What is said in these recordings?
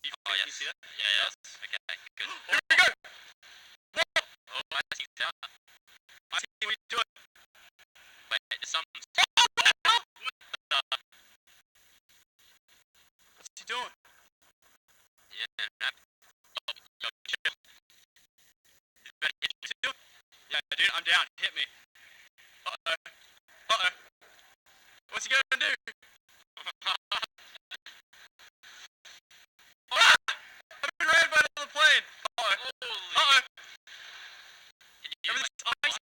Oh, yes. You see that? Yeah, yeah. Okay, good. Here we go! Oh, I see that. I see what you're doing. Wait, there's some... What's he doing? Yeah, rap. Oh, yo, chill. You better hit What's he doing? Yeah, dude, I'm down. Hit me. Uh-oh. Uh-oh. What's he gonna do? Ah! I've been ran by another plane. Uh-oh. Holy... Uh-oh. Can you, Everything's ice.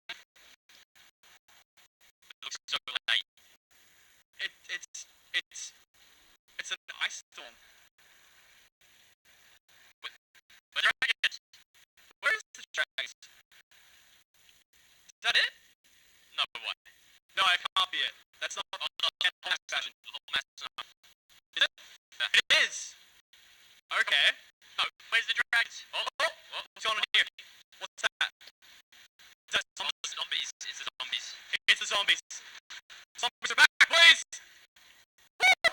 it looks so like... It's an ice storm. Where's the racket? Where's the dragons? Is that it? No, what? No, it can't be it. That's not fashion. The whole mess is not... Is it? Yeah. It is. Okay. Oh, where's the dragons? Oh, what's going on here? What's that? Is that Oh, the zombies. It's the zombies. It's the zombies. Zombies are back, please! Woo!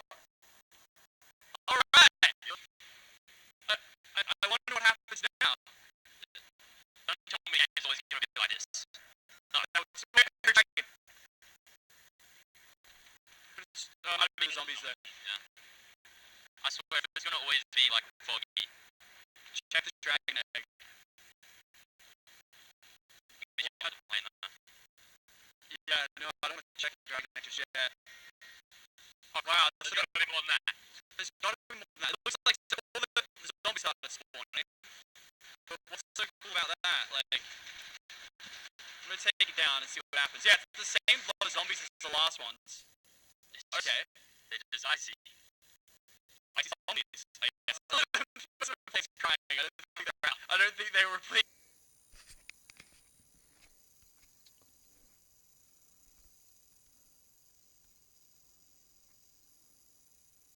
Alright! I wonder what happens now. Don't tell me it's always gonna be like this. No, that was very dragon. Might be the zombies there. I swear, it's gonna always be like foggy. Check the dragon egg. We should have to play that. Yeah, no, I don't want to check the dragon egg just yet. Oh, wow, There's gotta be more than that. there's gotta be more than that. It looks like all the zombies started spawning. But what's so cool about that? Like, I'm gonna take it down and see what happens. Yeah, it's the same lot of zombies as the last ones. Okay. They're just icy. I see zombies, I guess. I don't think they were playing